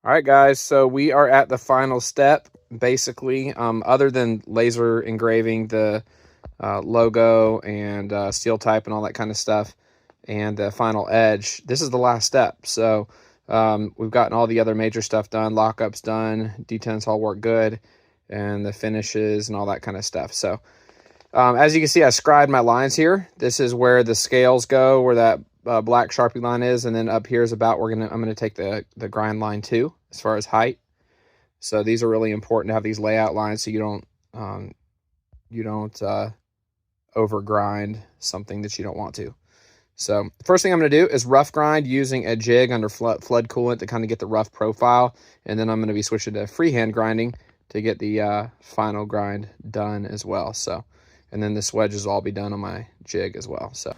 All right, guys, so we are at the final step, basically. Other than laser engraving the logo and steel type and all that kind of stuff, and the final edge, this is the last step. So we've gotten all the other major stuff done, lockups done, detents all work good, and the finishes and all that kind of stuff. So as you can see, I scribed my lines here. This is where the scales go, where that black Sharpie line is, and then up here is about I'm gonna take the grind line too, as far as height. So these are really important to have these layout lines so you don't over grind something that you don't want to. So first thing I'm going to do is rough grind using a jig under flood coolant to kind of get the rough profile, and then I'm going to be switching to freehand grinding to get the final grind done as well. So, and then the swedges will all be done on my jig as well. So.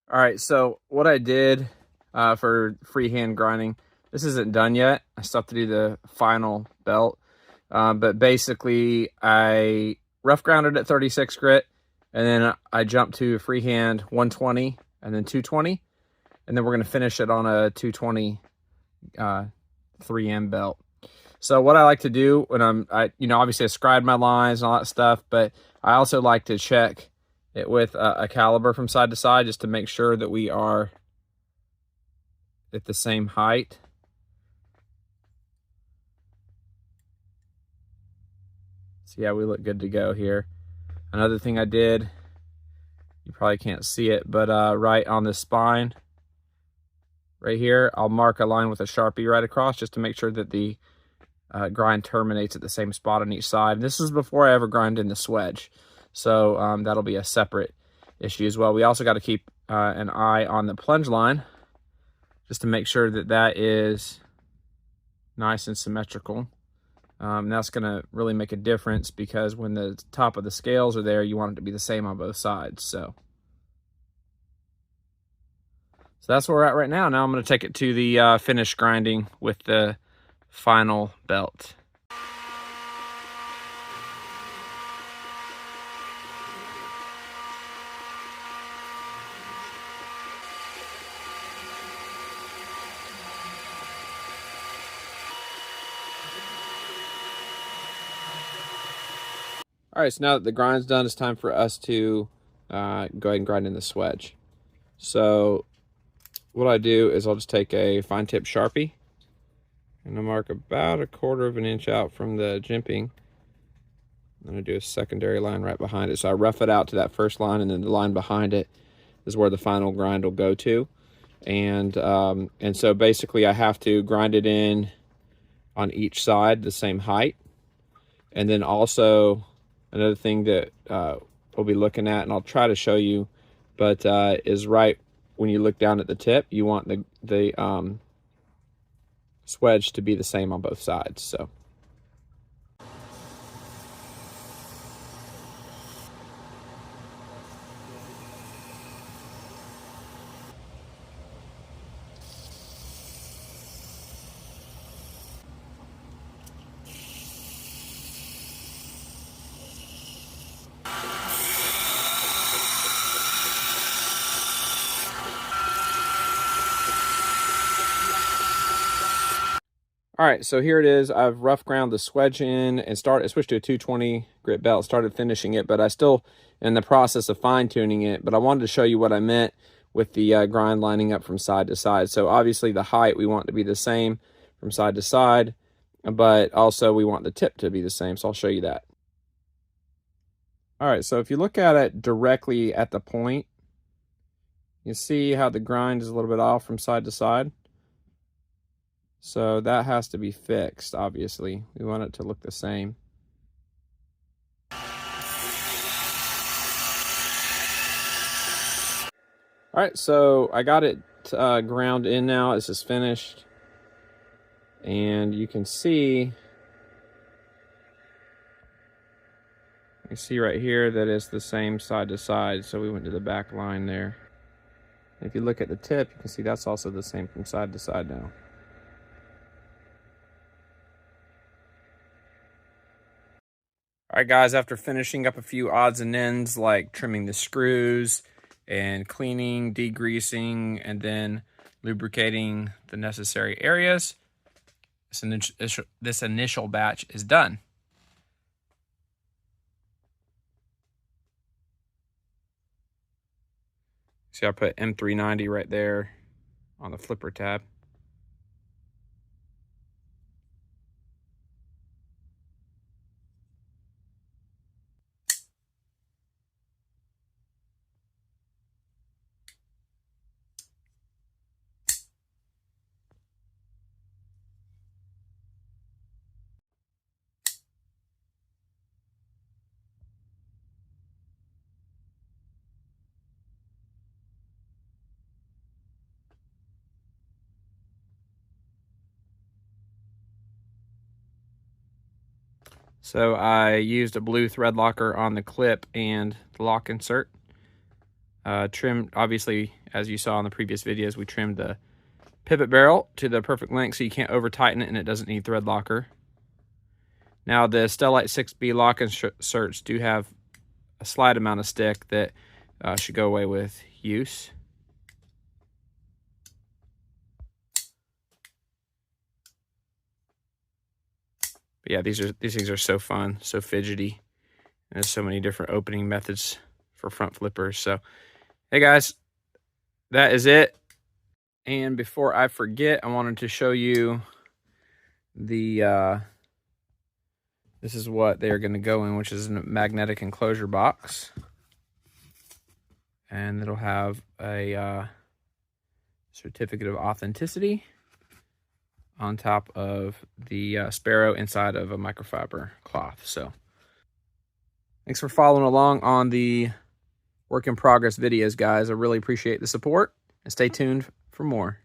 All right, so what I did for freehand grinding, this isn't done yet. I still have to do the final belt. But basically, I rough grounded at 36 grit, and then I jumped to freehand 120 and then 220. And then we're going to finish it on a 220 3M belt. So what I like to do when obviously I scribe my lines and all that stuff, but I also like to check it with a caliber from side to side just to make sure that we are at the same height. So yeah, we look good to go here. Another thing I did, you probably can't see it, but right on the spine, right here, I'll mark a line with a Sharpie right across just to make sure that the grind terminates at the same spot on each side. And this is before I ever grind in the swedge. So that'll be a separate issue as well. We also got to keep an eye on the plunge line just to make sure that that is nice and symmetrical. That's going to really make a difference because when the top of the scales are there, you want it to be the same on both sides. So that's where we're at right now. Now I'm going to take it to the finish grinding with the final belt. All right, so now that the grind's done, it's time for us to go ahead and grind in the swedge. So what I do is I'll just take a fine tip Sharpie and I mark about 1/4 of an inch out from the jimping. I'm gonna do a secondary line right behind it. So I rough it out to that first line, and then the line behind it is where the final grind will go to. And so basically I have to grind it in on each side the same height. And then also another thing that we'll be looking at, and I'll try to show you, but is right when you look down at the tip, you want the swedge to be the same on both sides. So. All right, so here it is. I've rough ground the swedge in and switched to a 220 grit belt, started finishing it, but I still in the process of fine tuning it. But I wanted to show you what I meant with the grind lining up from side to side. So obviously the height we want to be the same from side to side. but also we want the tip to be the same, so I'll show you that. All right, so if you look at it directly at the point, you see how the grind is a little bit off from side to side. So that has to be fixed, obviously. We want it to look the same. All right, so I got it ground in now. This is finished. And you can see, right here that it's the same side to side. So we went to the back line there. If you look at the tip, you can see that's also the same from side to side now. All right, guys, after finishing up a few odds and ends like trimming the screws and cleaning, degreasing, and then lubricating the necessary areas, this initial batch is done. See, I put M390 right there on the flipper tab. So I used a blue thread locker on the clip and the lock insert. Trimmed, obviously, as you saw in the previous videos, we trimmed the pivot barrel to the perfect length so you can't over tighten it and it doesn't need thread locker. Now the Stellite 6B lock inserts do have a slight amount of stick that should go away with use. But yeah, these things are so fun, so fidgety. And there's so many different opening methods for front flippers. So, hey guys, that is it. And before I forget, I wanted to show you the this is what they're going to go in, which is a magnetic enclosure box. And it'll have a certificate of authenticity on top of the Sparrow inside of a microfiber cloth. So thanks for following along on the work in progress videos, guys. I really appreciate the support, and stay tuned for more.